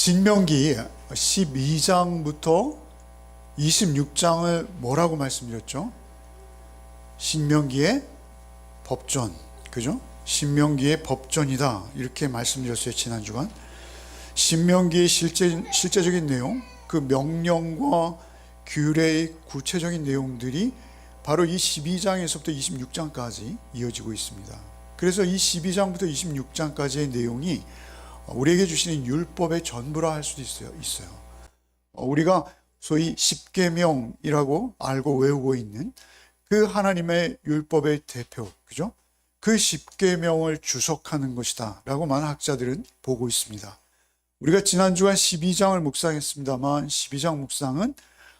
신명기 12장부터 26장을 뭐라고 말씀드렸죠? 신명기의 법전, 그죠? 신명기의 법전이다, 이렇게 말씀드렸어요, 지난주간. 신명기의 실제적인 내용, 그 명령과 규례의 구체적인 내용들이 바로 이 12장에서부터 26장까지 이어지고 있습니다. 그래서 이 12장부터 26장까지의 내용이 우리에게 주시는 율법의 전부라 할 수도 있어요. 우리가 소위 십계명이라고 알고 외우고 있는 그 하나님의 율법의 대표, 그죠? 그 십계명을 주석하는 것이다 라고 많은 학자들은 보고 있습니다. 우리가 지난주간 12장을 묵상했습니다만 12장 묵상은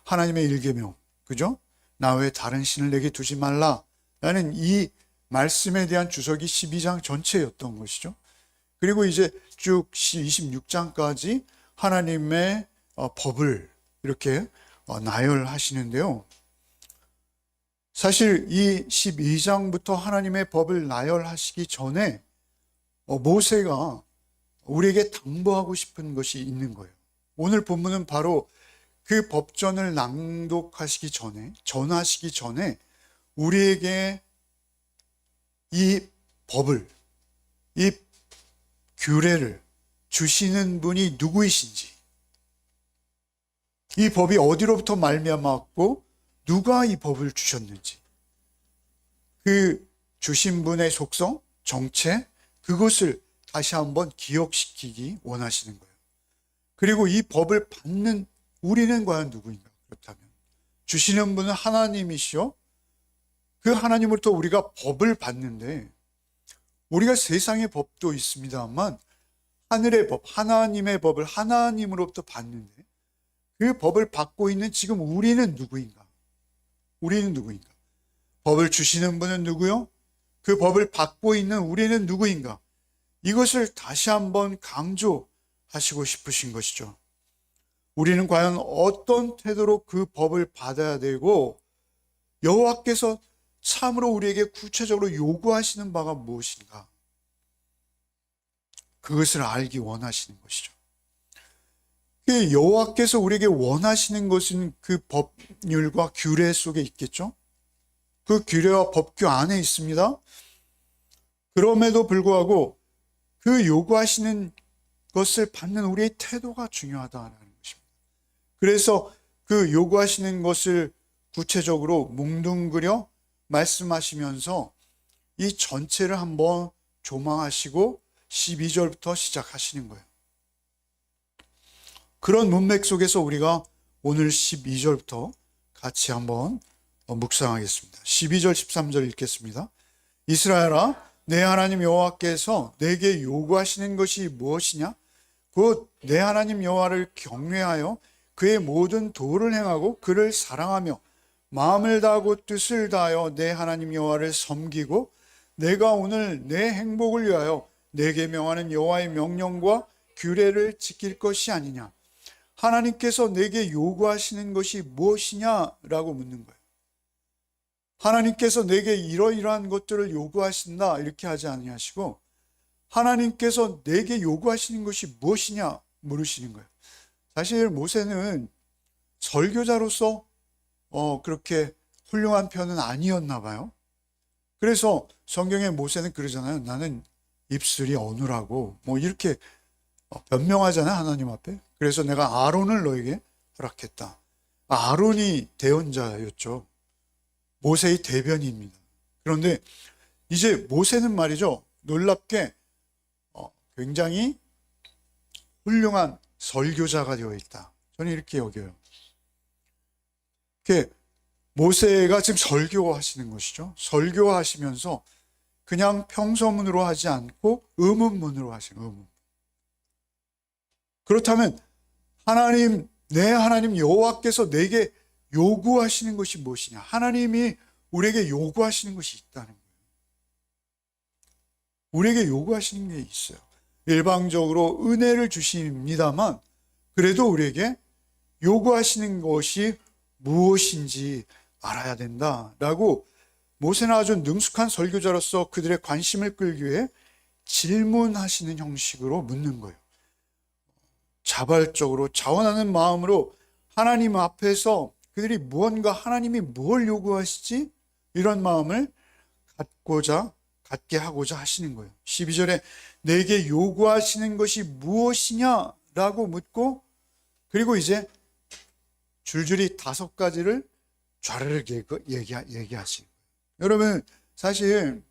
하나님의 일계명, 그죠? 나 외에 다른 신을 내게 두지 말라 라는 이 말씀에 대한 주석이 12장 전체였던 것이죠. 그리고 이제 쭉 26장까지 하나님의 법을 이렇게 나열하시는데요. 사실 이 12장부터 하나님의 법을 나열하시기 전에 모세가 우리에게 당부하고 싶은 것이 있는 거예요. 오늘 본문은 바로 그 법전을 낭독하시기 전에, 전하시기 전에 우리에게 이 법을, 이 규례를 주시는 분이 누구이신지, 이 법이 어디로부터 말미암았고 누가 이 법을 주셨는지, 그 주신 분의 속성, 정체, 그것을 다시 한번 기억시키기 원하시는 거예요. 그리고 이 법을 받는 우리는 과연 누구인가? 그렇다면 주시는 분은 하나님이시오. 그 하나님으로부터 우리가 법을 받는데, 우리가 세상의 법도 있습니다만 하늘의 법, 하나님의 법을 하나님으로부터 받는데, 그 법을 받고 있는 지금 우리는 누구인가? 우리는 누구인가? 법을 주시는 분은 누구요? 그 법을 받고 있는 우리는 누구인가? 이것을 다시 한번 강조하시고 싶으신 것이죠. 우리는 과연 어떤 태도로 그 법을 받아야 되고, 여호와께서 참으로 우리에게 구체적으로 요구하시는 바가 무엇인가? 그것을 알기 원하시는 것이죠. 여호와께서 우리에게 원하시는 것은 그 법률과 규례 속에 있겠죠? 그 규례와 법규 안에 있습니다. 그럼에도 불구하고 그 요구하시는 것을 받는 우리의 태도가 중요하다는 것입니다. 그래서 그 요구하시는 것을 구체적으로 뭉뚱그려 말씀하시면서 이 전체를 한번 조망하시고 12절부터 시작하시는 거예요. 그런 문맥 속에서 우리가 오늘 12절부터 같이 한번 묵상하겠습니다. 12절 13절 읽겠습니다. 이스라엘아, 내 하나님 여호와께서 내게 요구하시는 것이 무엇이냐? 곧 내 하나님 여호와를 경외하여 그의 모든 도를 행하고 그를 사랑하며 마음을 다하고 뜻을 다하여 내 하나님 여호와를 섬기고 내가 오늘 내 행복을 위하여 내게 명하는 여호와의 명령과 규례를 지킬 것이 아니냐. 하나님께서 내게 요구하시는 것이 무엇이냐라고 묻는 거예요. 하나님께서 내게 이러이러한 것들을 요구하신다 이렇게 하지 아니하시고, 하나님께서 내게 요구하시는 것이 무엇이냐 물으시는 거예요. 사실 모세는 설교자로서 그렇게 훌륭한 편은 아니었나 봐요. 그래서 성경에 모세는 그러잖아요. 나는 입술이 어눌하고 뭐 이렇게 변명하잖아요, 하나님 앞에. 그래서 내가 아론을 너에게 허락했다. 아론이 대언자였죠. 모세의 대변인입니다. 그런데 이제 모세는 말이죠, 놀랍게 굉장히 훌륭한 설교자가 되어 있다. 저는 이렇게 여겨요. 모세가 지금 설교하시는 것이죠. 설교하시면서 그냥 평서문으로 하지 않고 의문문으로 하시는 의문. 그렇다면 하나님, 내 하나님 여호와께서 내게 요구하시는 것이 무엇이냐? 하나님이 우리에게 요구하시는 것이 있다는 거예요. 우리에게 요구하시는 게 있어요. 일방적으로 은혜를 주십니다만 그래도 우리에게 요구하시는 것이 무엇인지 알아야 된다라고 모세는 아주 능숙한 설교자로서 그들의 관심을 끌기 위해 질문하시는 형식으로 묻는 거예요. 자발적으로 자원하는 마음으로 하나님 앞에서 그들이 무언가 하나님이 뭘 요구하시지? 이런 마음을 갖게 하고자 하시는 거예요. 12절에 내게 요구하시는 것이 무엇이냐라고 묻고, 그리고 이제 줄줄이 5가지를 좌르르 얘기하시는 거예요. 여러분, 사실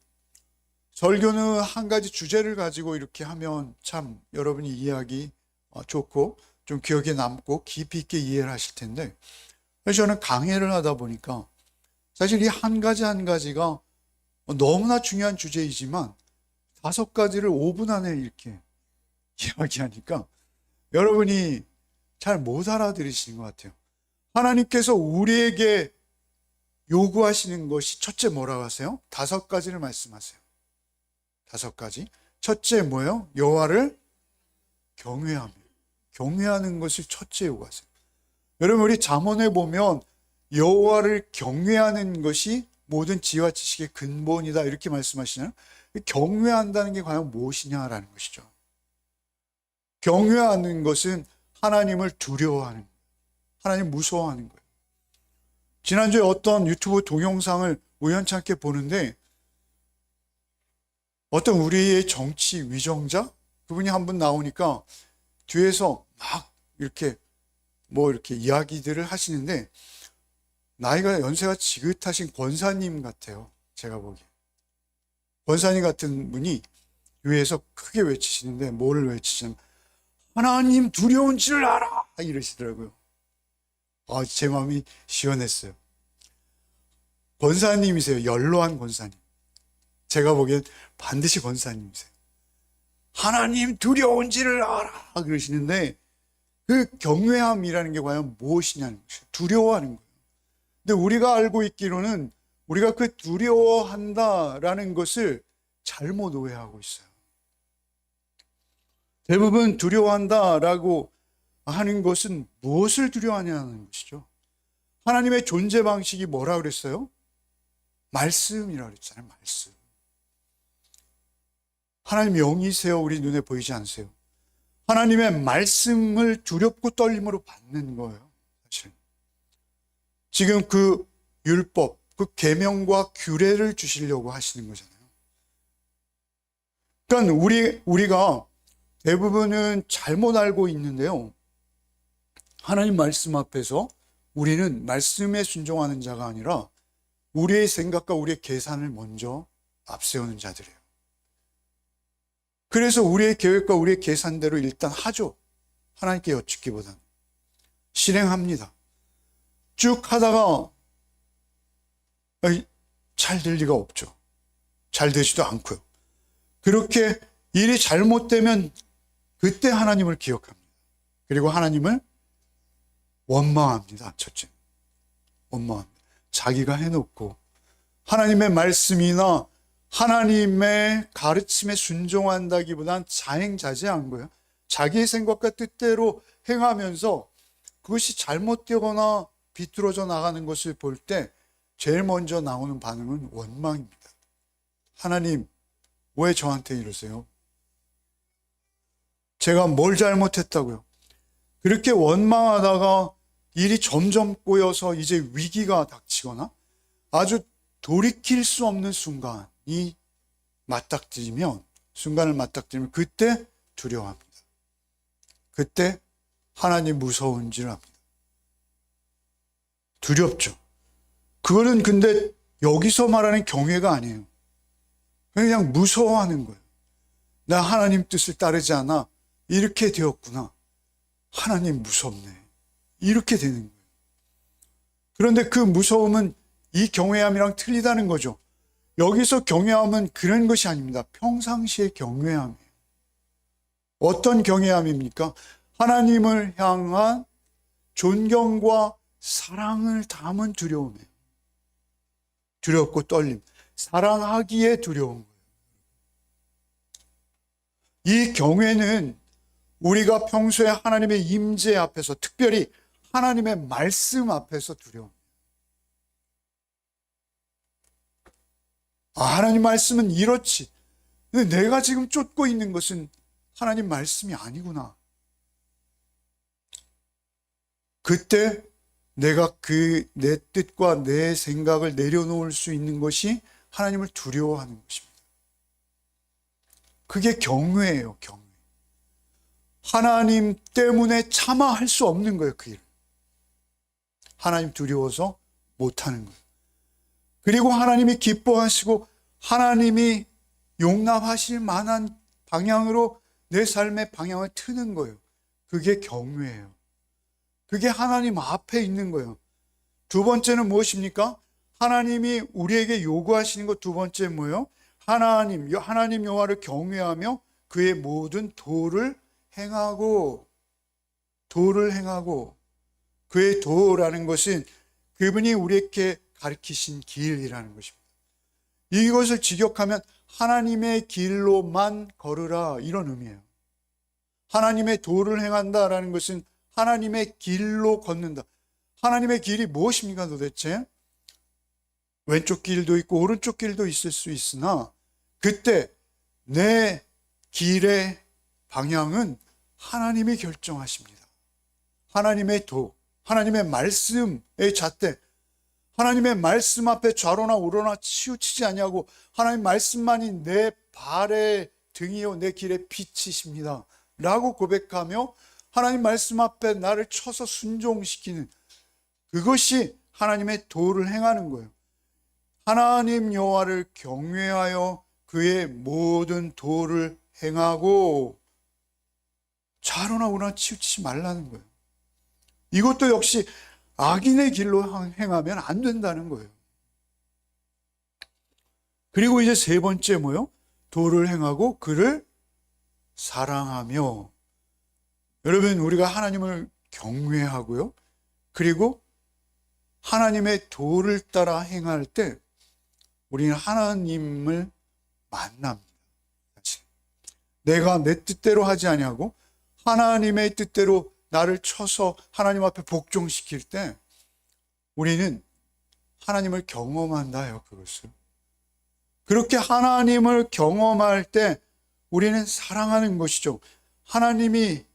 설교는 한 가지 주제를 가지고 이렇게 하면 참 여러분이 이해하기 좋고 좀 기억에 남고 깊이 있게 이해를 하실 텐데, 저는 강해를 하다 보니까 사실 이 한 가지 한 가지가 너무나 중요한 주제이지만 5가지를 5분 안에 이렇게 이야기하니까 여러분이 잘 못 알아들으시는 것 같아요. 하나님께서 우리에게 요구하시는 것이 첫째 뭐라고 하세요? 5가지를 말씀하세요. 5가지. 첫째 뭐예요? 여호와를 경외하며. 경외하는 것을 첫째 요구하세요. 여러분, 우리 잠언에 보면 여호와를 경외하는 것이 모든 지혜와 지식의 근본이다 이렇게 말씀하시나요? 경외한다는 게 과연 무엇이냐라는 것이죠. 경외하는 것은 하나님을 두려워하는 거예요. 하나님 무서워하는 거예요. 지난주에 어떤 유튜브 동영상을 우연찮게 보는데 어떤 우리의 정치 위정자 그분이 한 분 나오니까 뒤에서 막 이렇게 이렇게 이야기들을 하시는데 연세가 지긋하신 권사님 같아요. 제가 보기에. 권사님 같은 분이 위에서 크게 외치시는데 뭐를 외치시냐면 하나님 두려운 줄 알아 이러시더라고요. 제 마음이 시원했어요. 권사님이세요. 연로한 권사님. 제가 보기엔 반드시 권사님이세요. 하나님 두려운지를 알아 그러시는데 그 경외함이라는 게 과연 무엇이냐는 것이에요. 두려워하는 거예요. 근데 우리가 알고 있기로는 우리가 그 두려워한다라는 것을 잘못 오해하고 있어요. 대부분 두려워한다라고 하는 것은 무엇을 두려워하냐는 것이죠. 하나님의 존재 방식이 뭐라 그랬어요? 말씀이라고 그랬잖아요. 말씀. 하나님 영이세요? 우리 눈에 보이지 않으세요? 하나님의 말씀을 두렵고 떨림으로 받는 거예요. 사실. 지금 그 율법, 그 계명과 규례를 주시려고 하시는 거잖아요. 그러니까 우리가 대부분은 잘못 알고 있는데요. 하나님 말씀 앞에서 우리는 말씀에 순종하는 자가 아니라 우리의 생각과 우리의 계산을 먼저 앞세우는 자들이에요. 그래서 우리의 계획과 우리의 계산대로 일단 하죠. 하나님께 여쭙기보다는. 실행합니다. 쭉 하다가 잘 될 리가 없죠. 잘 되지도 않고요. 그렇게 일이 잘못되면 그때 하나님을 기억합니다. 그리고 하나님을 원망합니다. 첫째. 원망합니다. 자기가 해놓고 하나님의 말씀이나 하나님의 가르침에 순종한다기보단 자행자제한 거예요. 자기의 생각과 뜻대로 행하면서 그것이 잘못되거나 비뚤어져 나가는 것을 볼 때 제일 먼저 나오는 반응은 원망입니다. 하나님, 왜 저한테 이러세요? 제가 뭘 잘못했다고요? 그렇게 원망하다가 일이 점점 꼬여서 이제 위기가 닥치거나 아주 돌이킬 수 없는 순간을 맞닥뜨리면 그때 두려워합니다. 그때 하나님 무서운 줄 압니다. 두렵죠. 그거는 근데 여기서 말하는 경외가 아니에요. 그냥 무서워하는 거예요. 나 하나님 뜻을 따르지 않아. 이렇게 되었구나. 하나님 무섭네. 이렇게 되는 거예요. 그런데 그 무서움은 이 경외함이랑 틀리다는 거죠. 여기서 경외함은 그런 것이 아닙니다. 평상시의 경외함이에요. 어떤 경외함입니까? 하나님을 향한 존경과 사랑을 담은 두려움이에요. 두렵고 떨림. 사랑하기에 두려운 거예요. 이 경외는 우리가 평소에 하나님의 임재 앞에서, 특별히 하나님의 말씀 앞에서 두려움. 하나님 말씀은 이렇지. 근데 내가 지금 쫓고 있는 것은 하나님 말씀이 아니구나. 그때 내가 내 뜻과 내 생각을 내려놓을 수 있는 것이 하나님을 두려워하는 것입니다. 그게 경외예요, 경외. 하나님 때문에 차마 할 수 없는 거예요, 그 일을. 하나님 두려워서 못하는 거예요. 그리고 하나님이 기뻐하시고 하나님이 용납하실 만한 방향으로 내 삶의 방향을 트는 거예요. 그게 경외예요. 그게 하나님 앞에 있는 거예요. 두 번째는 무엇입니까? 하나님이 우리에게 요구하시는 것 두 번째 뭐예요? 하나님 여호와를 경외하며 그의 모든 도를 행하고, 그의 도라는 것은 그분이 우리에게 가르치신 길이라는 것입니다. 이것을 직역하면 하나님의 길로만 걸으라, 이런 의미예요. 하나님의 도를 행한다라는 것은 하나님의 길로 걷는다. 하나님의 길이 무엇입니까 도대체? 왼쪽 길도 있고 오른쪽 길도 있을 수 있으나 그때 내 길의 방향은 하나님이 결정하십니다. 하나님의 도, 하나님의 말씀의 잣대, 하나님의 말씀 앞에 좌로나 우로나 치우치지 아니하고 하나님 말씀만이 내 발의 등이요 내 길의 빛이십니다 라고 고백하며 하나님 말씀 앞에 나를 쳐서 순종시키는, 그것이 하나님의 도를 행하는 거예요. 하나님 여호와를 경외하여 그의 모든 도를 행하고 좌로나 우로나 치우치지 말라는 거예요. 이것도 역시 악인의 길로 행하면 안 된다는 거예요. 그리고 이제 세 번째 뭐요? 도를 행하고 그를 사랑하며. 여러분, 우리가 하나님을 경외하고요, 그리고 하나님의 도를 따라 행할 때 우리는 하나님을 만납니다. 내가 내 뜻대로 하지 아니하고 하나님의 뜻대로 나를 쳐서 하나님 앞에 복종시킬 때 우리는 하나님을 경험한다요, 그것을. 그렇게 하나님을 경험할 때 우리는 사랑하는 것이죠. 하나님이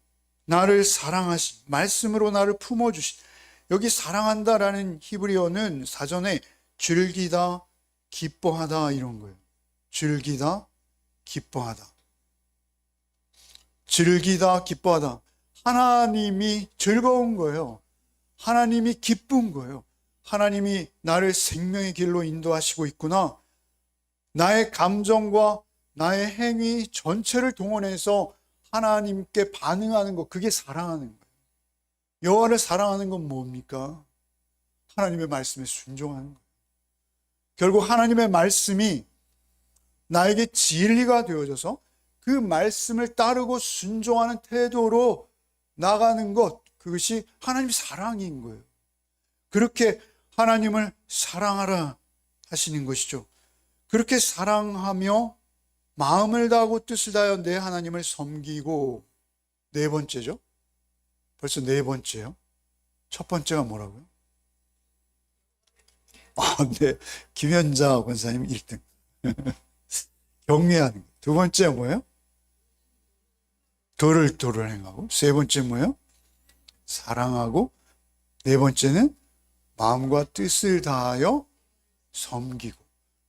나를 사랑하신, 말씀으로 나를 품어주신, 여기 사랑한다라는 히브리어는 사전에 즐기다, 기뻐하다 이런 거예요. 즐기다, 기뻐하다. 즐기다, 기뻐하다. 하나님이 즐거운 거예요. 하나님이 기쁜 거예요. 하나님이 나를 생명의 길로 인도하시고 있구나. 나의 감정과 나의 행위 전체를 동원해서 하나님께 반응하는 것, 그게 사랑하는 거예요. 여호와를 사랑하는 건 뭡니까? 하나님의 말씀에 순종하는 거예요. 결국 하나님의 말씀이 나에게 진리가 되어져서 그 말씀을 따르고 순종하는 태도로 나가는 것, 그것이 하나님의 사랑인 거예요. 그렇게 하나님을 사랑하라 하시는 것이죠. 그렇게 사랑하며 마음을 다하고 뜻을 다하여 내 하나님을 섬기고, 네 번째죠. 벌써 네 번째요. 첫 번째가 뭐라고요? 네. 김현자 권사님 1등. 경외하는 거. 두 번째 뭐예요? 도를 행하고. 세 번째 뭐예요? 사랑하고. 네 번째는 마음과 뜻을 다하여 섬기고.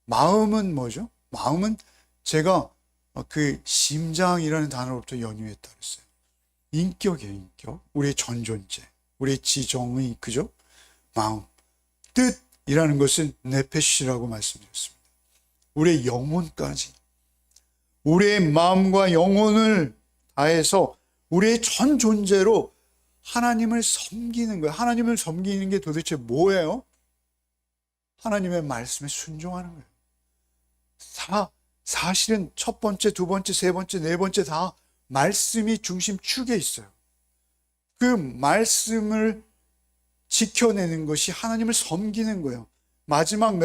마음은 뭐죠? 마음은 제가 그 심장이라는 단어로부터 연유했다 그랬어요. 인격이에요, 인격. 우리의 전존재, 우리의 지정의, 그죠? 마음. 뜻이라는 것은 네페시라고 말씀드렸습니다. 우리의 영혼까지. 우리의 마음과 영혼을 다해서 우리의 전 존재로 하나님을 섬기는 거예요. 하나님을 섬기는 게 도대체 뭐예요? 하나님의 말씀에 순종하는 거예요. 사실은 첫 번째, 두 번째, 세 번째, 네 번째 다 말씀이 중심축에 있어요. 그 말씀을 지켜내는 것이 하나님을 섬기는 거예요. 마지막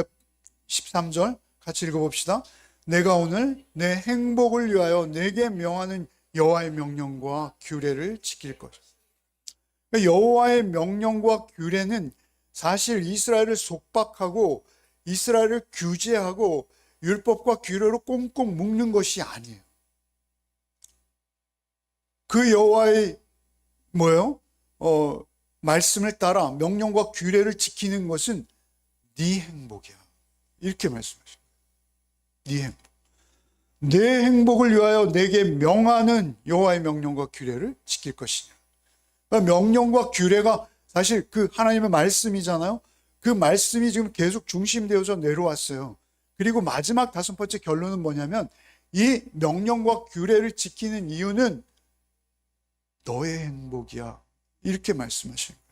13절 같이 읽어봅시다. 내가 오늘 내 행복을 위하여 내게 명하는 여호와의 명령과 규례를 지킬 것이다. 여호와의 명령과 규례는 사실 이스라엘을 속박하고 이스라엘을 규제하고 율법과 규례로 꽁꽁 묶는 것이 아니에요. 그 여호와의 뭐예요? 말씀을 따라 명령과 규례를 지키는 것은 네 행복이야. 이렇게 말씀하십니다. 네 행복. 내 행복을 위하여 내게 명하는 여호와의 명령과 규례를 지킬 것이냐. 그러니까 명령과 규례가 사실 그 하나님의 말씀이잖아요. 그 말씀이 지금 계속 중심되어서 내려왔어요. 그리고 마지막 5번째 결론은 뭐냐면 이 명령과 규례를 지키는 이유는 너의 행복이야. 이렇게 말씀하시는 거예요.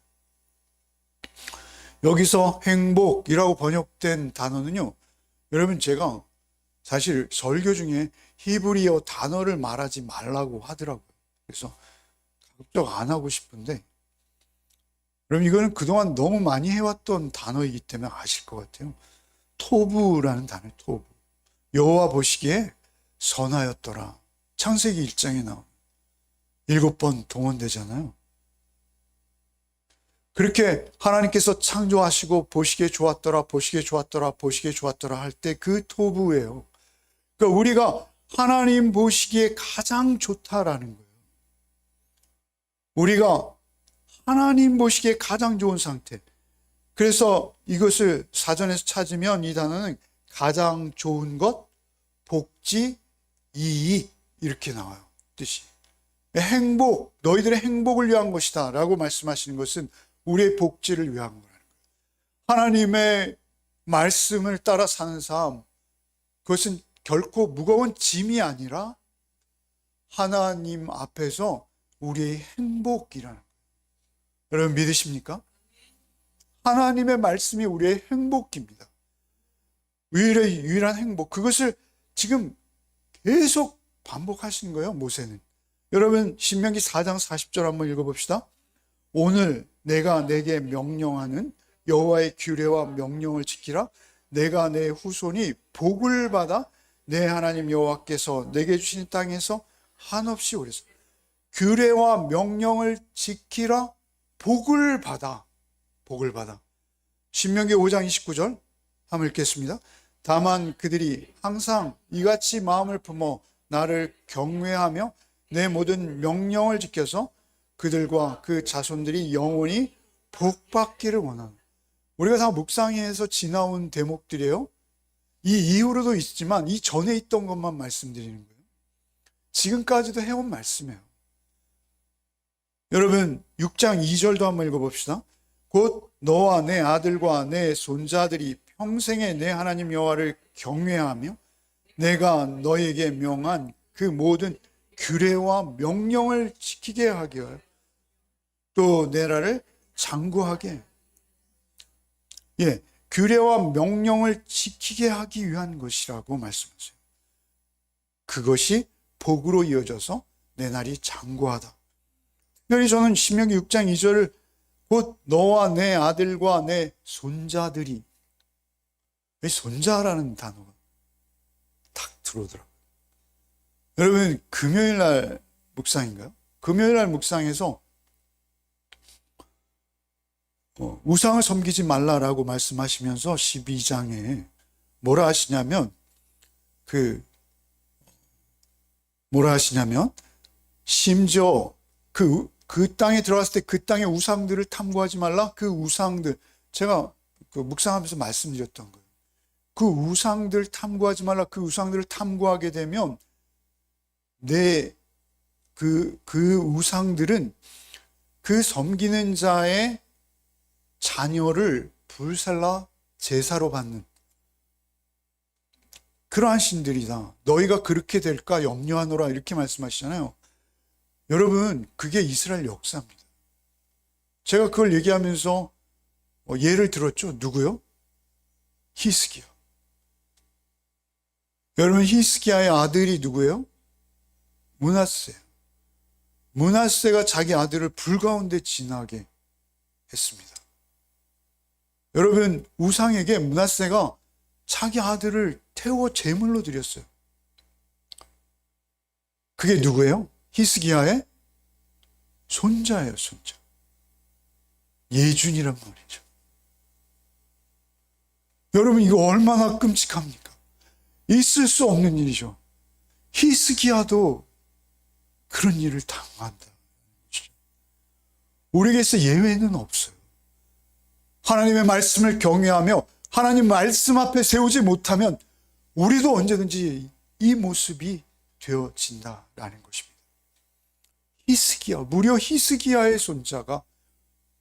여기서 행복이라고 번역된 단어는요. 여러분 제가 사실 설교 중에 히브리어 단어를 말하지 말라고 하더라고요. 그래서 가급적 안 하고 싶은데 그럼 이거는 그동안 너무 많이 해왔던 단어이기 때문에 아실 것 같아요. 토부라는 단어, 토부. 여호와 보시기에 선하였더라. 창세기 1장에 나온 7번 동원되잖아요. 그렇게 하나님께서 창조하시고 보시기에 좋았더라, 보시기에 좋았더라, 보시기에 좋았더라 할 때 그 토부예요. 그러니까 우리가 하나님 보시기에 가장 좋다라는 거예요. 우리가 하나님 보시기에 가장 좋은 상태. 그래서 이것을 사전에서 찾으면 이 단어는 가장 좋은 것, 복지, 이익 이렇게 나와요. 뜻이. 행복, 너희들의 행복을 위한 것이다 라고 말씀하시는 것은 우리의 복지를 위한 거라는 거예요. 하나님의 말씀을 따라 사는 삶, 그것은 결코 무거운 짐이 아니라 하나님 앞에서 우리의 행복이라는 거예요. 여러분 믿으십니까? 하나님의 말씀이 우리의 행복입니다. 유일한 행복. 그것을 지금 계속 반복하시는 거예요, 모세는. 여러분 신명기 4장 40절 한번 읽어봅시다. 오늘 내가 내게 명령하는 여호와의 규례와 명령을 지키라. 내가 내 후손이 복을 받아 내 하나님 여호와께서 내게 주신 땅에서 한없이 오래서 규례와 명령을 지키라. 복을 받아. 복을 받아. 신명기 5장 29절 한번 읽겠습니다. 다만 그들이 항상 이같이 마음을 품어 나를 경외하며 내 모든 명령을 지켜서 그들과 그 자손들이 영원히 복받기를 원하는. 우리가 다 묵상해서 지나온 대목들이에요. 이 이후로도 있지만 이 전에 있던 것만 말씀드리는 거예요. 지금까지도 해온 말씀이에요. 여러분 6장 2절도 한번 읽어봅시다. 곧 너와 내 아들과 내 손자들이 평생에 내 하나님 여호와를 경외하며 내가 너에게 명한 그 모든 규례와 명령을 지키게 하기 위하여 또 내 나라를 장구하게. 규례와 명령을 지키게 하기 위한 것이라고 말씀하세요. 그것이 복으로 이어져서 내 날이 장구하다. 특별히 저는 신명기 6장 2절을 곧 너와 내 아들과 내 손자들이, 이 손자라는 단어가 탁 들어오더라고요. 여러분 금요일 날 묵상인가요? 금요일 날 묵상에서 우상을 섬기지 말라라고 말씀하시면서 12장에 뭐라 하시냐면 심지어 그 땅에 들어갔을 때 그 땅의 우상들을 탐구하지 말라. 그 우상들, 제가 묵상하면서 말씀드렸던 거예요. 그 우상들 탐구하지 말라. 그 우상들을 탐구하게 되면 그 우상들은 그 섬기는 자의 자녀를 불살라 제사로 받는 그러한 신들이다. 너희가 그렇게 될까 염려하노라 이렇게 말씀하시잖아요. 여러분 그게 이스라엘 역사입니다. 제가 그걸 얘기하면서 예를 들었죠. 누구요? 히스기야. 여러분 히스기야의 아들이 누구예요? 므낫세. 므낫세가 자기 아들을 불 가운데 지나게 했습니다. 여러분 우상에게 므낫세가 자기 아들을 태워 제물로 드렸어요. 그게 누구예요? 히스기야의 손자예요, 손자. 예준이란 말이죠. 여러분 이거 얼마나 끔찍합니까? 있을 수 없는 일이죠. 히스기야도 그런 일을 당한다. 우리에게서 예외는 없어요. 하나님의 말씀을 경외하며 하나님 말씀 앞에 세우지 못하면 우리도 언제든지 이 모습이 되어진다라는 것입니다. 히스기야, 무려 히스기야의 손자가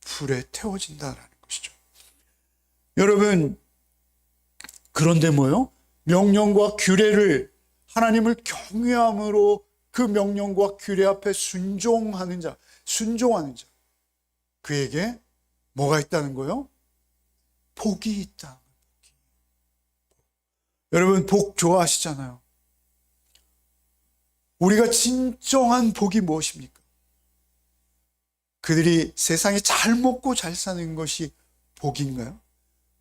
불에 태워진다라는 것이죠. 여러분, 그런데 뭐요? 명령과 규례를, 하나님을 경외함으로 그 명령과 규례 앞에 순종하는 자, 그에게 뭐가 있다는 거요? 복이 있다. 여러분, 복 좋아하시잖아요. 우리가 진정한 복이 무엇입니까? 그들이 세상에 잘 먹고 잘 사는 것이 복인가요?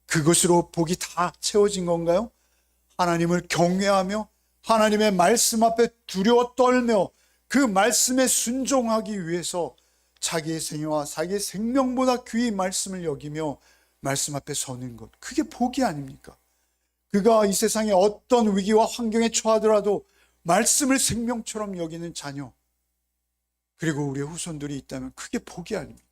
그것으로 복이 다 채워진 건가요? 하나님을 경외하며 하나님의 말씀 앞에 두려워 떨며 그 말씀에 순종하기 위해서 자기의 생애와 자기의 생명보다 귀히 말씀을 여기며 말씀 앞에 서는 것, 그게 복이 아닙니까? 그가 이 세상에 어떤 위기와 환경에 처하더라도 말씀을 생명처럼 여기는 자녀, 그리고 우리의 후손들이 있다면 그게 복이 아닙니까?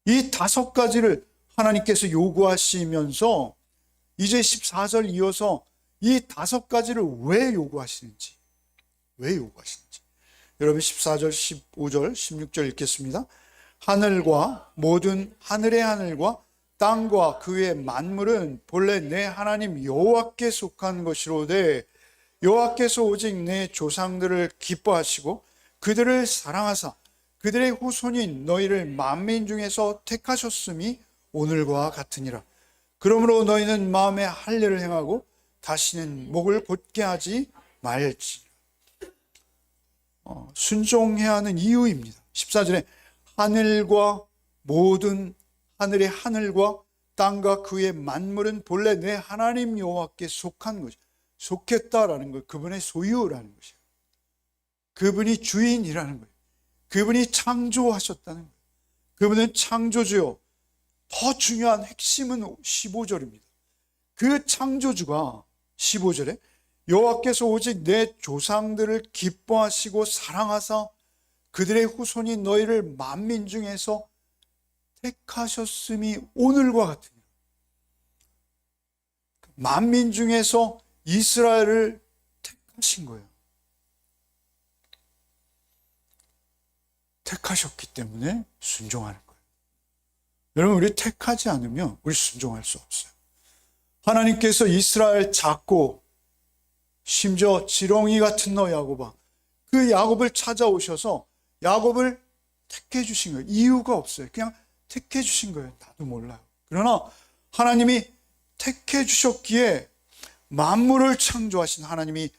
이 5가지를 하나님께서 요구하시면서 이제 14절 이어서 이 5가지를 왜 요구하시는지, 여러분 14절, 15절, 16절 읽겠습니다. 하늘과 모든 하늘의 하늘과 땅과 그 위의 만물은 본래 내 하나님 여호와께 속한 것이로되 여호와께서 오직 내 조상들을 기뻐하시고 그들을 사랑하사 그들의 후손이 너희를 만민 중에서 택하셨음이 오늘과 같으니라. 그러므로 너희는 마음에 할 일을 행하고 다시는 목을 곧게 하지 말지. 순종해야 하는 이유입니다. 14절에 하늘과 모든 하늘의 하늘과 땅과 그의 만물은 본래 내 하나님 여호와께 속한 것이, 속했다라는 것, 그분의 소유라는 것이에요. 그분이 주인이라는 거예요. 그분이 창조하셨다는 거예요. 그분은 창조주요. 더 중요한 핵심은 15절입니다. 그 창조주가 15절에 여호와께서 오직 내 조상들을 기뻐하시고 사랑하사 그들의 후손이 너희를 만민 중에서 택하셨음이 오늘과 같으니라. 만민 중에서 이스라엘을 택하신 거예요. 택하셨기 때문에 순종하는 거예요. 여러분, 우리 택하지 않으면 우리 순종할 수 없어요. 하나님께서 이스라엘 잡고 심지어 지렁이 같은 너 야곱아, 그 야곱을 찾아오셔서 야곱을 택해 주신 거예요. 이유가 없어요. 그냥 택해 주신 거예요. 나도 몰라요. 그러나 하나님이 택해 주셨기에 만물을 창조하신 하나님이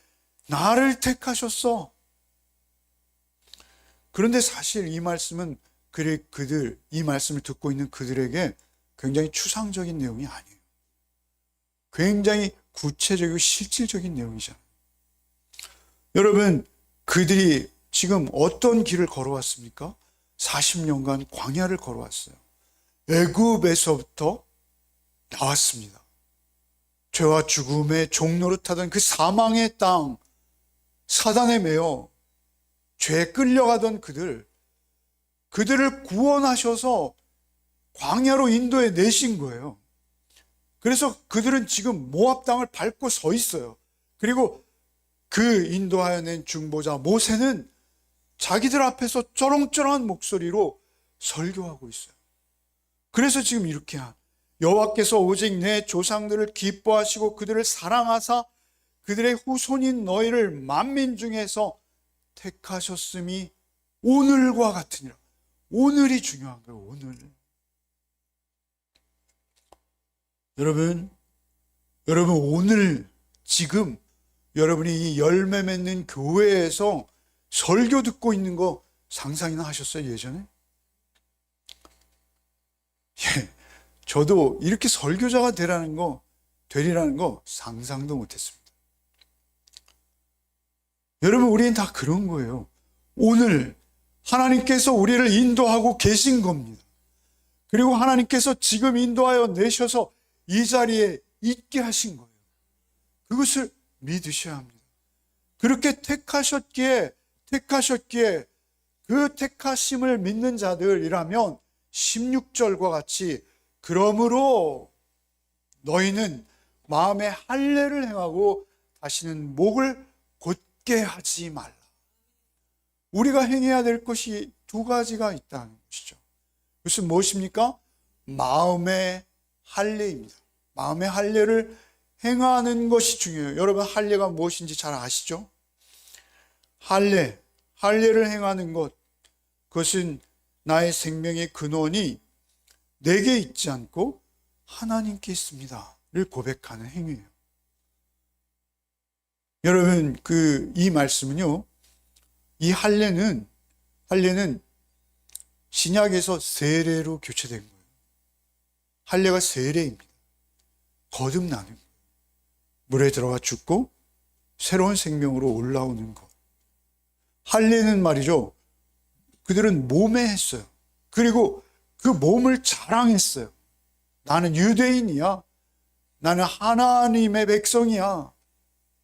나를 택하셨어. 그런데 사실 이 말씀은 이 말씀을 듣고 있는 그들에게 굉장히 추상적인 내용이 아니에요. 굉장히 구체적이고 실질적인 내용이잖아요. 여러분, 그들이 지금 어떤 길을 걸어왔습니까? 40년간 광야를 걸어왔어요. 애굽에서부터 나왔습니다. 죄와 죽음의 종노릇하던 그 사망의 땅, 사단에 매여 죄에 끌려가던 그들을 구원하셔서 광야로 인도해 내신 거예요. 그래서 그들은 지금 모압 땅을 밟고 서 있어요. 그리고 그 인도하여 낸 중보자 모세는 자기들 앞에서 쩌렁쩌렁한 목소리로 설교하고 있어요. 그래서 지금 이렇게 여호와께서 오직 내 조상들을 기뻐하시고 그들을 사랑하사 그들의 후손인 너희를 만민 중에서 택하셨음이 오늘과 같으니라. 오늘이 중요한 거예요. 오늘. 여러분 오늘 지금 여러분이 이 열매 맺는 교회에서 설교 듣고 있는 거 상상이나 하셨어요? 예전에? 예, 저도 이렇게 설교자가 되리라는 거 상상도 못했습니다. 여러분, 우리는 다 그런 거예요. 오늘 하나님께서 우리를 인도하고 계신 겁니다. 그리고 하나님께서 지금 인도하여 내셔서 이 자리에 있게 하신 거예요. 그것을 믿으셔야 합니다. 그렇게 택하셨기에 그 택하심을 믿는 자들이라면 16절과 같이 그러므로 너희는 마음에 할례를 행하고 다시는 목을 곧게 하지 말라. 우리가 행해야 될 것이 두 가지가 있다는 것이죠. 그것은 무엇입니까? 마음의 할례입니다. 마음의 할례를 행하는 것이 중요해요. 여러분, 할례가 무엇인지 잘 아시죠? 할례를 행하는 것, 그것은 나의 생명의 근원이 내게 있지 않고 하나님께 있습니다를 고백하는 행위예요. 여러분, 이 말씀은요, 이 할례는 신약에서 세례로 교체된 거예요. 할례가 세례입니다. 거듭나는 거예요. 물에 들어가 죽고 새로운 생명으로 올라오는 것. 할례는 말이죠, 그들은 몸에 했어요. 그리고 그 몸을 자랑했어요. 나는 유대인이야. 나는 하나님의 백성이야.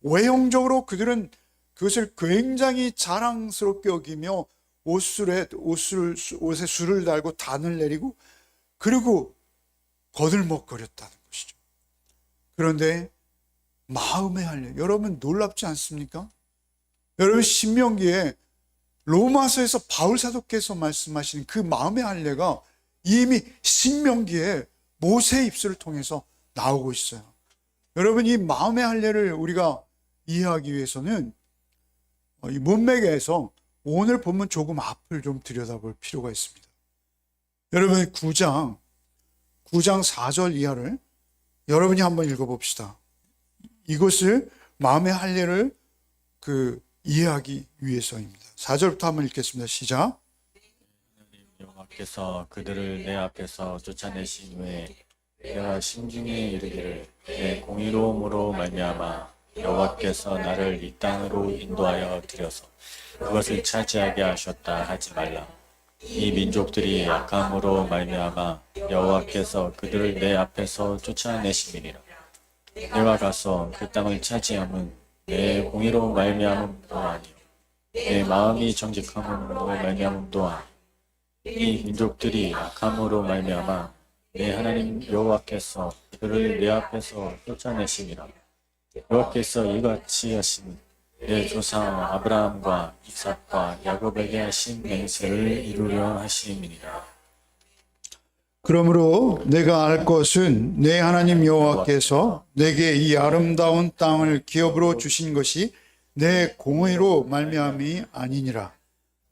외형적으로 그들은 그것을 굉장히 자랑스럽게 여기며 옷에 술을 달고 단을 내리고 그리고 거들먹거렸다는 것이죠. 그런데 마음의 할례, 여러분 놀랍지 않습니까? 여러분, 신명기에 로마서에서 바울 사도께서 말씀하시는 그 마음의 할례가 이미 신명기에 모세의 입술을 통해서 나오고 있어요. 여러분, 이 마음의 할례를 우리가 이해하기 위해서는 이 문맥에서 오늘 본문 조금 앞을 좀 들여다볼 필요가 있습니다. 여러분, 9장 4절 이하를 여러분이 한번 읽어봅시다. 이것을 마음의 할례를 이해하기 위해서입니다. 4절부터 한번 읽겠습니다. 시작. 여호와께서 그들을 내 앞에서 쫓아내신 후에 내가 심중에 이르기를 내 공의로움으로 말미암아 여호와께서 나를 이 땅으로 인도하여 들여서 그것을 차지하게 하셨다 하지 말라. 이 민족들이 약함으로 말미암아 여호와께서 그들을 내 앞에서 쫓아내심이니라. 내가 가서 그 땅을 차지함은 내 공의로 말미암음도 아니요 내 마음이 정직함으로 말미암음도 아니요 이 민족들이 약함으로 말미암아 내 하나님 여호와께서 그들을 내 앞에서 쫓아내심이라. 여호와께서 이같이 하신 내 조상 아브라함과 이삭과 야곱에게 하신 맹세를 이루려 하심이니라. 그러므로 내가 알 것은 내 하나님 여호와께서 내게 이 아름다운 땅을 기업으로 주신 것이 내 공의로 말미암이 아니니라.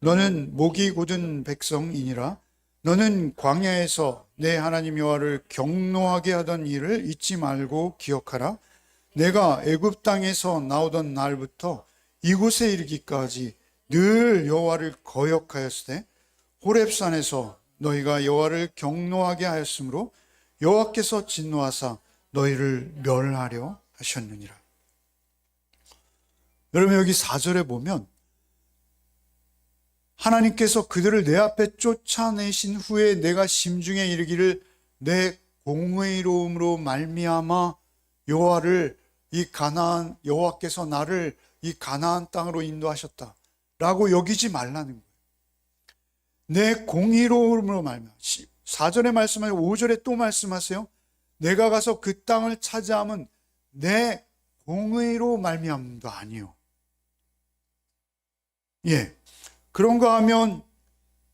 너는 목이 곧은 백성이니라. 너는 광야에서 내 하나님 여호와를 경노하게 하던 일을 잊지 말고 기억하라. 내가 애굽 땅에서 나오던 날부터 이곳에 이르기까지 늘 여호와를 거역하였으되 호렙산에서 너희가 여호와를 경노하게 하였으므로 여호와께서 진노하사 너희를 멸하려 하셨느니라. 여러분, 여기 4절에 보면 하나님께서 그들을 내 앞에 쫓아내신 후에 내가 심중에 이르기를 내 공의로움으로 말미암아 여호와께서 나를 이 가나안 땅으로 인도하셨다 라고 여기지 말라는 거예요. 내 공의로움으로 말미암아. 4절에 말씀하시고 5절에 또 말씀하세요. 내가 가서 그 땅을 차지함은 내 공의로 말미암음도 아니요. 그런가 하면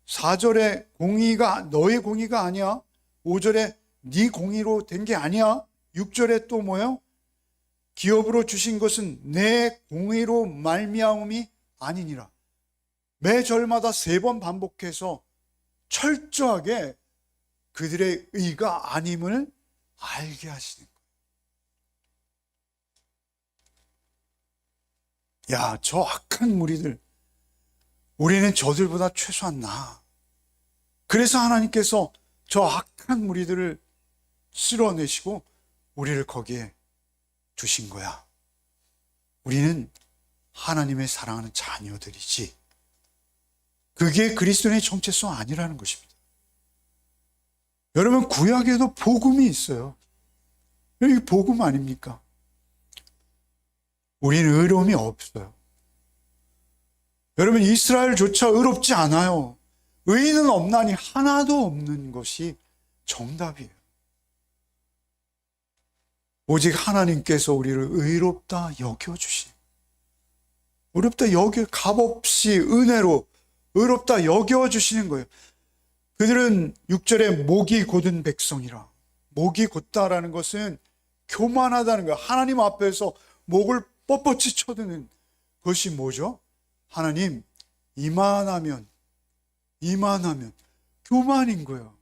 4절에 공의가 너의 공의가 아니야. 5절에 네 공의로 된 게 아니야. 6절에 또 뭐예요? 기업으로 주신 것은 내 공의로 말미암음이 아니니라. 매 절마다 3번 반복해서 철저하게 그들의 의가 아님을 알게 하시는 거예요. 야, 저 악한 무리들, 우리는 저들보다 최소한 나아. 그래서 하나님께서 저 악한 무리들을 쓸어내시고 우리를 거기에 두신 거야. 우리는 하나님의 사랑하는 자녀들이지. 그게 그리스도인의 정체성 아니라는 것입니다. 여러분, 구약에도 복음이 있어요. 이게 복음 아닙니까? 우리는 의로움이 없어요. 여러분, 이스라엘조차 의롭지 않아요. 의인은 없나니 하나도 없는 것이 정답이에요. 오직 하나님께서 우리를 의롭다 여겨주시. 의롭다 값없이 은혜로 의롭다 여겨주시는 거예요. 그들은 6절에 목이 곧은 백성이라. 목이 곧다라는 것은 교만하다는 거예요. 하나님 앞에서 목을 뻣뻣이 쳐드는 것이 뭐죠? 하나님, 이만하면 교만인 거예요.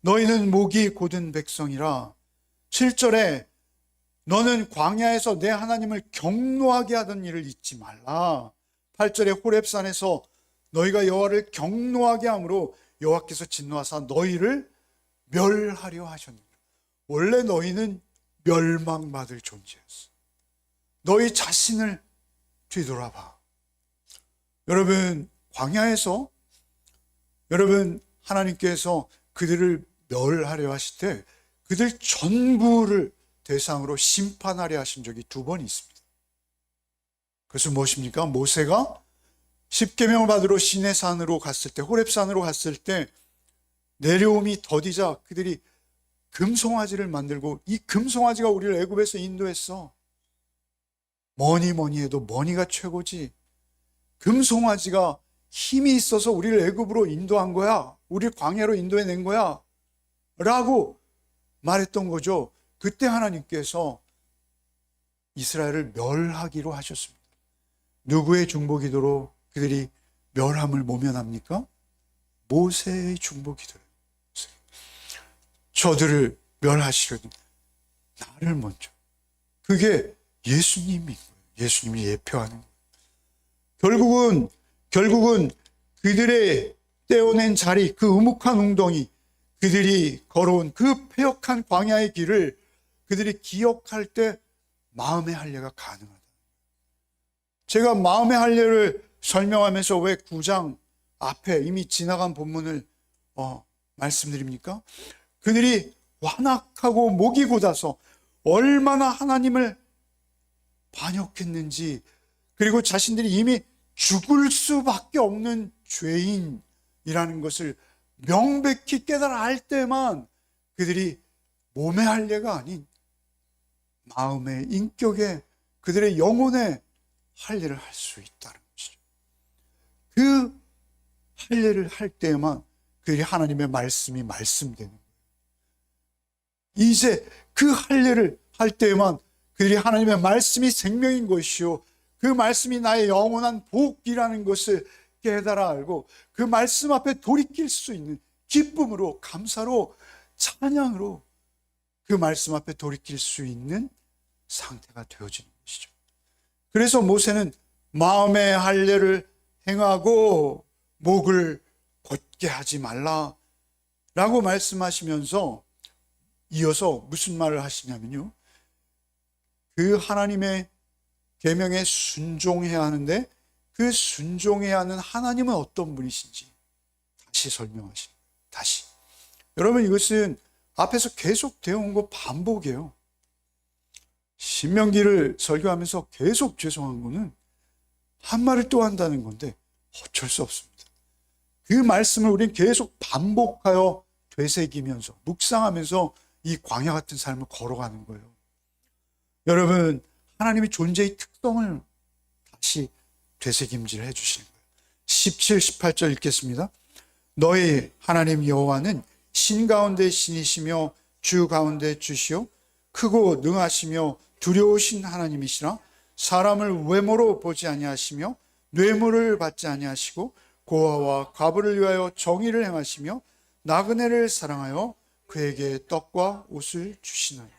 너희는 목이 곧은 백성이라. 7절에 너는 광야에서 내 하나님을 경노하게 하던 일을 잊지 말라. 8절에 호렙산에서 너희가 여호와를 경노하게 함으로 여호와께서 진노하사 너희를 멸하려 하셨느니라. 원래 너희는 멸망받을 존재였어. 너희 자신을 뒤돌아봐. 여러분, 광야에서 여러분 하나님께서 그들을 멸하려 하실 때 그들 전부를 대상으로 심판하려 하신 적이 2번 있습니다. 그것은 무엇입니까? 모세가 십계명을 받으러 시내산으로 갔을 때, 호렙산으로 갔을 때 내려옴이 더디자 그들이 금송아지를 만들고, 이 금송아지가 우리를 애굽에서 인도했어. 뭐니 해도 머니가 최고지. 금송아지가 힘이 있어서 우리를 애굽으로 인도한 거야. 우리를 광야로 인도해낸 거야. 라고 말했던 거죠. 그때 하나님께서 이스라엘을 멸하기로 하셨습니다. 누구의 중보기도로 그들이 멸함을 모면합니까? 모세의 중보기도예요. 저들을 멸하시려는 나를 먼저. 그게 예수님인 거예요. 예수님이 예표하는 거예요. 결국은 그들의 떼어낸 자리, 그 우묵한 웅덩이, 그들이 걸어온 그 패역한 광야의 길을 그들이 기억할 때 마음의 할례가 가능하다. 제가 마음의 할례를 설명하면서 왜 9장 앞에 이미 지나간 본문을 말씀드립니까? 그들이 완악하고 목이 곧아서 얼마나 하나님을 반역했는지, 그리고 자신들이 이미 죽을 수밖에 없는 죄인이라는 것을 명백히 깨달아 알 때만 그들이 몸의 할례가 아닌 마음의, 인격의, 그들의 영혼의 할례를 할 수 있다는 것이죠. 그 할례를 할 때에만 그들이 하나님의 말씀이 말씀되는 거예요. 이제 그 할례를 할 때에만 그들이 하나님의 말씀이 생명인 것이요, 그 말씀이 나의 영원한 복이라는 것을 깨달아 알고 그 말씀 앞에 돌이킬 수 있는, 기쁨으로, 감사로, 찬양으로 그 말씀 앞에 돌이킬 수 있는 상태가 되어지는 것이죠. 그래서 모세는 마음의 할례를 행하고 목을 곧게 하지 말라 라고 말씀하시면서 이어서 무슨 말을 하시냐면요, 그 하나님의 계명에 순종해야 하는데 그 순종해야 하는 하나님은 어떤 분이신지 다시 설명하십니다. 다시. 여러분, 이것은 앞에서 계속 되어온 거 반복이에요. 신명기를 설교하면서 계속 죄송한 거는 한 말을 또 한다는 건데 어쩔 수 없습니다. 그 말씀을 우리는 계속 반복하여 되새기면서 묵상하면서 이 광야 같은 삶을 걸어가는 거예요. 여러분, 하나님의 존재의 특성을 다시 되새김질 해주시는 거예요. 17, 18절 읽겠습니다. 너희 하나님 여호와는 신 가운데 신이시며 주 가운데 주시요 크고 능하시며 두려우신 하나님이시라. 사람을 외모로 보지 아니하시며 뇌물을 받지 아니하시고 고아와 과부를 위하여 정의를 행하시며 나그네를 사랑하여 그에게 떡과 옷을 주시나니.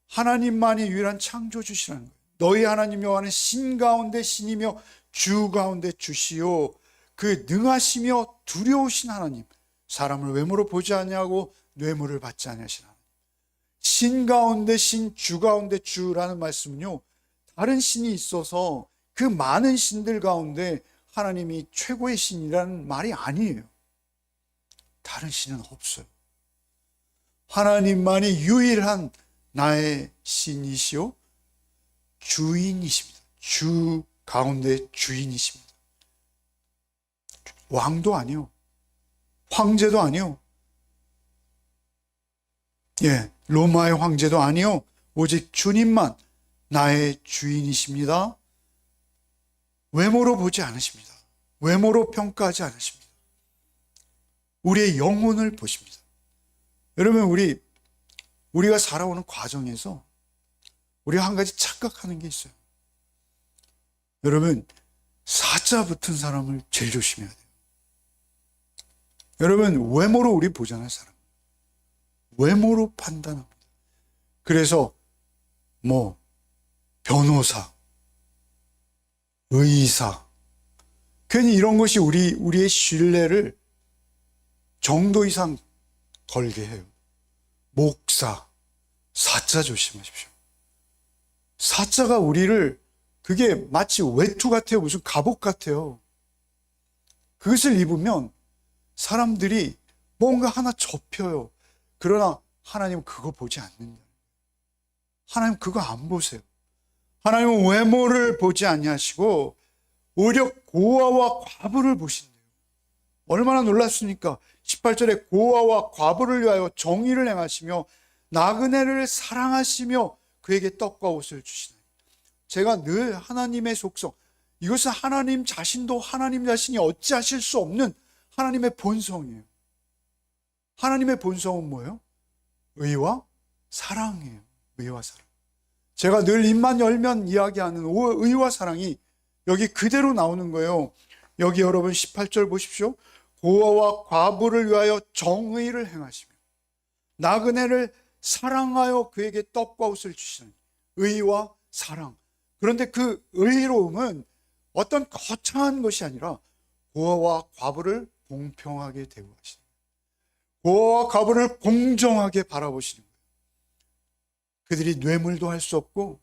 하나님만이 유일한 창조주시라는 거예요. 너희 하나님 여호와는 신 가운데 신이며 주 가운데 주시요 그 능하시며 두려우신 하나님, 사람을 외모로 보지 아니하고 뇌물을 받지 아니하시는 하나님. 신 가운데 신, 주 가운데 주라는 말씀은요, 다른 신이 있어서 그 많은 신들 가운데 하나님이 최고의 신이라는 말이 아니에요. 다른 신은 없어요. 하나님만이 유일한 나의 신이시요 주인이십니다. 주 가운데 주인이십니다. 왕도 아니요, 황제도 아니요, 로마의 황제도 아니요, 오직 주님만 나의 주인이십니다. 외모로 보지 않으십니다. 외모로 평가하지 않으십니다. 우리의 영혼을 보십니다. 여러분, 우리가 살아오는 과정에서 우리가 한 가지 착각하는 게 있어요. 여러분, 사자 붙은 사람을 제일 조심해야 돼요. 여러분, 외모로 우리 보잖아요, 사람. 외모로 판단합니다. 그래서 변호사, 의사, 괜히 이런 것이 우리의 신뢰를 정도 이상 걸게 해요. 목사, 사자 조심하십시오. 사자가 우리를, 그게 마치 외투 같아요. 무슨 갑옷 같아요. 그것을 입으면 사람들이 뭔가 하나 접혀요. 그러나 하나님은 그거 보지 않는다. 하나님 그거 안 보세요. 하나님은 외모를 보지 아니하시고 오히려 고아와 과부를 보신대요. 얼마나 놀랍습니까? 18절에 고아와 과부를 위하여 정의를 행하시며 나그네를 사랑하시며 그에게 떡과 옷을 주시나니. 제가 늘 하나님의 속성, 이것은 하나님 자신도 하나님 자신이 어찌하실 수 없는 하나님의 본성이에요. 하나님의 본성은 뭐예요? 의와 사랑이에요. 의와 사랑. 제가 늘 입만 열면 이야기하는 의와 사랑이 여기 그대로 나오는 거예요. 여기 여러분 18절 보십시오. 고아와 과부를 위하여 정의를 행하시며 나그네를 사랑하여 그에게 떡과 옷을 주시는 의와 사랑. 그런데 그 의로움은 어떤 거창한 것이 아니라 고아와 과부를 공평하게 대우하시는, 고아와 과부를 공정하게 바라보시는 거예요. 그들이 뇌물도 할 수 없고,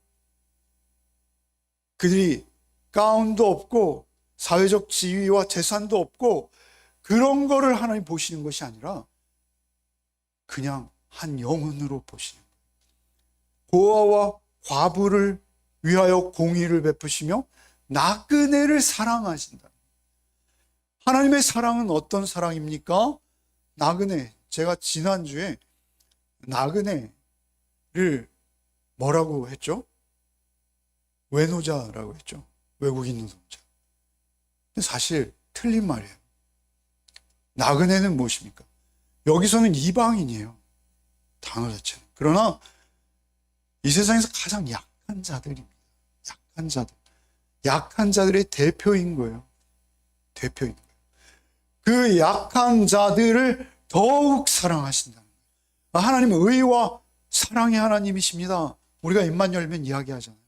그들이 가운도 없고, 사회적 지위와 재산도 없고, 그런 거를 하나님 보시는 것이 아니라 그냥 한 영혼으로 보시는 거예요. 고아와 과부를 위하여 공의를 베푸시며 나그네를 사랑하신다. 하나님의 사랑은 어떤 사랑입니까? 나그네. 제가 지난주에 나그네를 뭐라고 했죠? 외노자라고 했죠. 외국인 노동자. 사실 틀린 말이에요. 나그네는 무엇입니까? 여기서는 이방인이에요. 단어 자체는. 그러나 이 세상에서 가장 약한 자들입니다. 약한 자들. 약한 자들의 대표인 거예요. 대표인 거예요. 그 약한 자들을 더욱 사랑하신다는 거예요. 하나님은 의와 사랑의 하나님이십니다. 우리가 입만 열면 이야기하잖아요.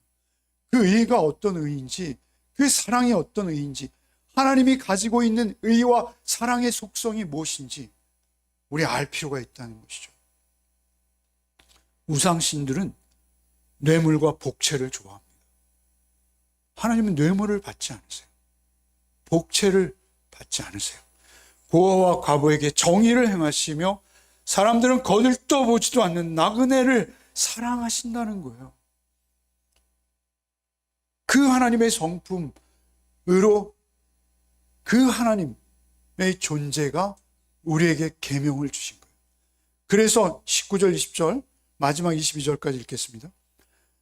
그 의가 어떤 의인지, 그 사랑이 어떤 의인지, 하나님이 가지고 있는 의와 사랑의 속성이 무엇인지 우리 알 필요가 있다는 것이죠. 우상신들은 뇌물과 복채를 좋아합니다. 하나님은 뇌물을 받지 않으세요. 복채를 받지 않으세요. 고아와 과부에게 정의를 행하시며 사람들은 거들떠보지도 않는 나그네를 사랑하신다는 거예요. 그 하나님의 성품으로 그 하나님의 존재가 우리에게 계명을 주신 거예요. 그래서 19절 20절 마지막 22절까지 읽겠습니다.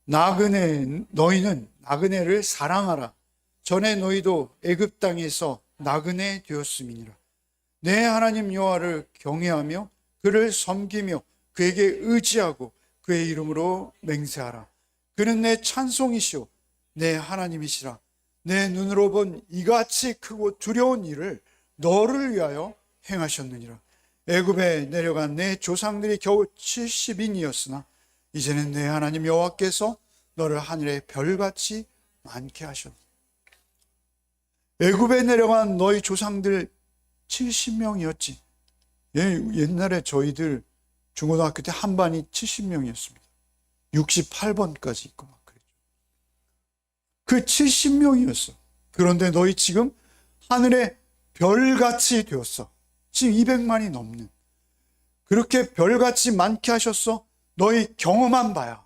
너희는 나그네를 사랑하라. 전에 너희도 애굽 땅에서 나그네 되었음이니라. 내 하나님 여호와를 경외하며 그를 섬기며 그에게 의지하고 그의 이름으로 맹세하라. 그는 내 찬송이시오 내 하나님이시라. 내 눈으로 본 이같이 크고 두려운 일을 너를 위하여 행하셨느니라. 애굽에 내려간 내 조상들이 겨우 70인이었으나 이제는 내 하나님 여호와께서 너를 하늘의 별같이 많게 하셨다. 애굽에 내려간 너희 조상들 70명이었지. 옛날에 저희들 중고등학교 때 한 반이 70명이었습니다. 68번까지 있고 막 그랬죠. 그 70명이었어. 그런데 너희 지금 하늘의 별같이 되었어. 지금 200만이 넘는. 그렇게 별같이 많게 하셨어. 너희 경험한 바야.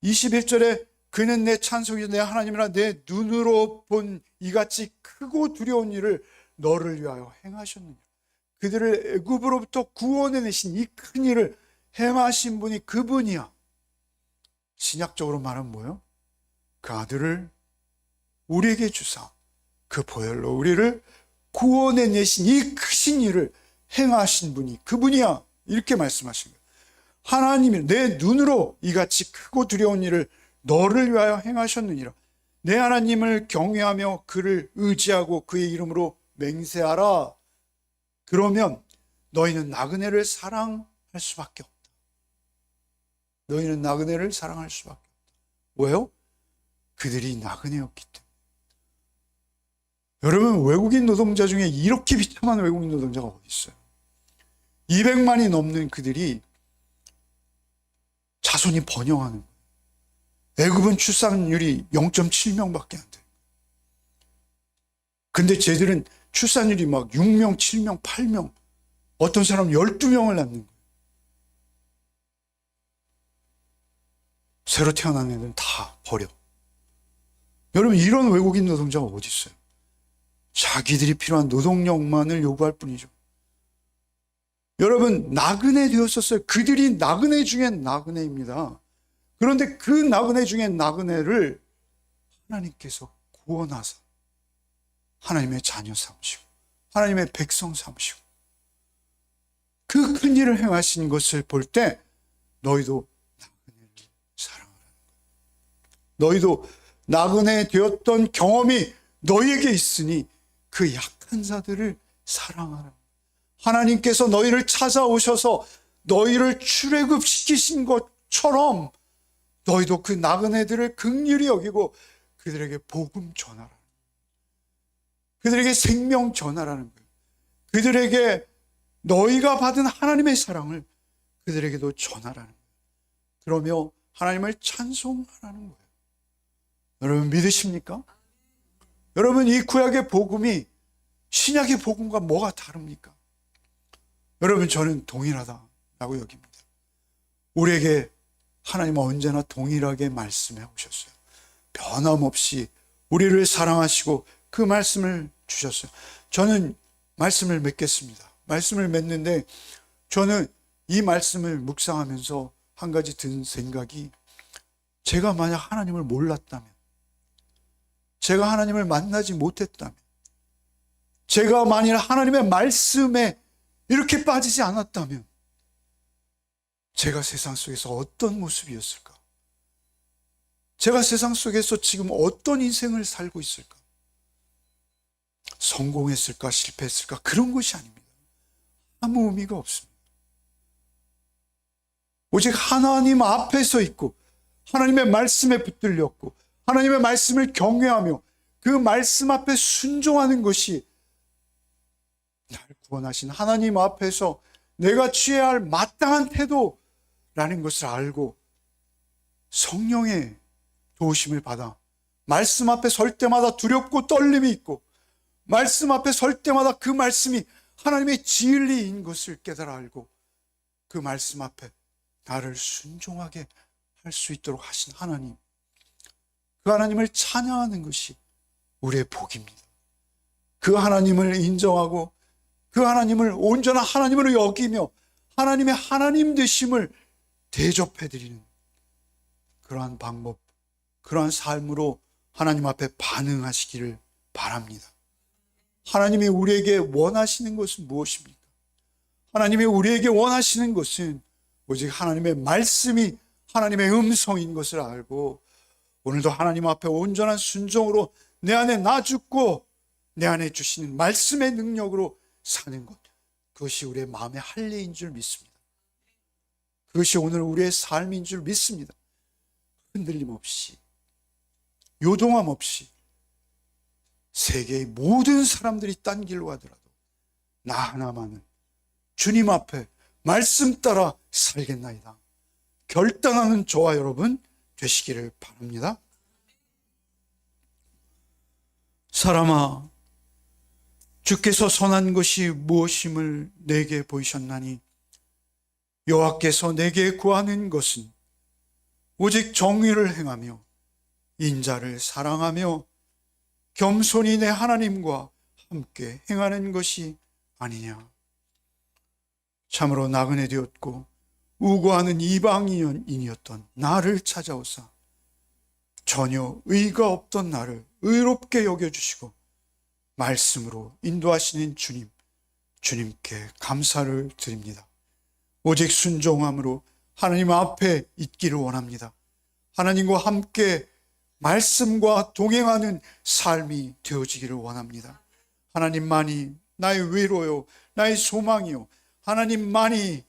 21절에 그는 내 찬송이요 내 하나님이라. 내 눈으로 본 이같이 크고 두려운 일을 너를 위하여 행하셨느냐. 그들을 애굽으로부터 구원해내신 이 큰 일을 행하신 분이 그분이야. 신약적으로 말하면 뭐예요? 그 아들을 우리에게 주사 그 보혈로 우리를 구원해내신 이 크신 일을 행하신 분이 그분이야. 이렇게 말씀하신 거예요. 하나님이 내 눈으로 이같이 크고 두려운 일을 너를 위하여 행하셨느니라. 내 하나님을 경외하며 그를 의지하고 그의 이름으로 맹세하라. 그러면 너희는 나그네를 사랑할 수밖에 없다. 너희는 나그네를 사랑할 수밖에 없다. 왜요? 그들이 나그네였기 때문에. 여러분, 외국인 노동자 중에 이렇게 비참한 외국인 노동자가 어디 있어요? 200만이 넘는 그들이 자손이 번영하는 거예요. 애굽은 출산율이 0.7명밖에 안 돼요. 근데 쟤들은 출산율이 막 6명, 7명, 8명, 어떤 사람은 12명을 낳는 거예요. 새로 태어난 애들은 다 버려. 여러분, 이런 외국인 노동자가 어디 있어요? 자기들이 필요한 노동력만을 요구할 뿐이죠. 여러분, 나그네 되었었어요. 그들이 나그네 중엔 나그네입니다. 그런데 그 나그네 중엔 나그네를 하나님께서 구원하사 하나님의 자녀 삼으시고 하나님의 백성 삼으시고 그 큰 일을 행하신 것을 볼 때 너희도 나그네를 사랑하라는 거예요. 너희도 나그네 되었던 경험이 너희에게 있으니 그 약한 자들을 사랑하라는 거예요. 하나님께서 너희를 찾아오셔서 너희를 출애굽시키신 것처럼 너희도 그 나그네들을 긍휼히 여기고 그들에게 복음 전하라. 그들에게 생명 전하라는 거예요. 그들에게 너희가 받은 하나님의 사랑을 그들에게도 전하라는 거예요. 그러며 하나님을 찬송하라는 거예요. 여러분, 믿으십니까? 여러분, 이 구약의 복음이 신약의 복음과 뭐가 다릅니까? 여러분, 저는 동일하다라고 여깁니다. 우리에게 하나님은 언제나 동일하게 말씀해 오셨어요. 변함없이 우리를 사랑하시고 그 말씀을 주셨어요. 저는 말씀을 맺겠습니다. 말씀을 맺는데 저는 이 말씀을 묵상하면서 한 가지 든 생각이, 제가 만약 하나님을 몰랐다면, 제가 하나님을 만나지 못했다면, 제가 만일 하나님의 말씀에 이렇게 빠지지 않았다면 제가 세상 속에서 어떤 모습이었을까? 제가 세상 속에서 지금 어떤 인생을 살고 있을까? 성공했을까? 실패했을까? 그런 것이 아닙니다. 아무 의미가 없습니다. 오직 하나님 앞에 서 있고 하나님의 말씀에 붙들렸고 하나님의 말씀을 경외하며 그 말씀 앞에 순종하는 것이 나를 구원하신 하나님 앞에서 내가 취해야 할 마땅한 태도라는 것을 알고 성령의 도우심을 받아 말씀 앞에 설 때마다 두렵고 떨림이 있고 말씀 앞에 설 때마다 그 말씀이 하나님의 진리인 것을 깨달아 알고 그 말씀 앞에 나를 순종하게 할 수 있도록 하신 하나님, 그 하나님을 찬양하는 것이 우리의 복입니다. 그 하나님을 인정하고 그 하나님을 온전한 하나님으로 여기며 하나님의 하나님 되심을 대접해드리는 그러한 방법, 그러한 삶으로 하나님 앞에 반응하시기를 바랍니다. 하나님이 우리에게 원하시는 것은 무엇입니까? 하나님이 우리에게 원하시는 것은 오직 하나님의 말씀이 하나님의 음성인 것을 알고 오늘도 하나님 앞에 온전한 순종으로 내 안에 나 죽고 내 안에 주시는 말씀의 능력으로 사는 것, 그것이 우리의 마음의 할례인 줄 믿습니다. 그것이 오늘 우리의 삶인 줄 믿습니다. 흔들림 없이, 요동함 없이 세계의 모든 사람들이 딴 길로 가더라도 나 하나만은 주님 앞에 말씀 따라 살겠나이다 결단하는 저와 여러분 되시기를 바랍니다. 사람아, 주께서 선한 것이 무엇임을 내게 보이셨나니 여호와께서 내게 구하는 것은 오직 정의를 행하며 인자를 사랑하며 겸손히 내 하나님과 함께 행하는 것이 아니냐. 참으로 나그네 되었고 우고하는 이방인이었던 나를 찾아오사 전혀 의가 없던 나를 의롭게 여겨주시고 말씀으로 인도하시는 주님, 주님께 감사를 드립니다. 오직 순종함으로 하나님 앞에 있기를 원합니다. 하나님과 함께 말씀과 동행하는 삶이 되어지기를 원합니다. 하나님만이 나의 위로요, 나의 소망이요, 하나님만이,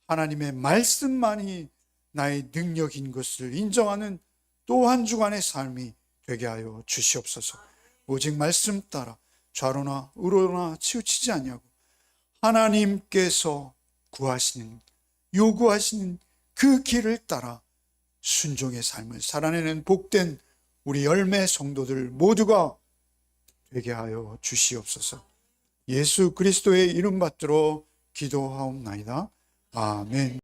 하나님의 말씀만이 나의 능력인 것을 인정하는 또 한 주간의 삶이 되게 하여 주시옵소서. 오직 말씀 따라 좌로나 우로나 치우치지 아니하고 하나님께서 구하시는, 요구하시는 그 길을 따라 순종의 삶을 살아내는 복된 우리 열매 성도들 모두가 되게 하여 주시옵소서. 예수 그리스도의 이름 받들어 기도하옵나이다. 아멘.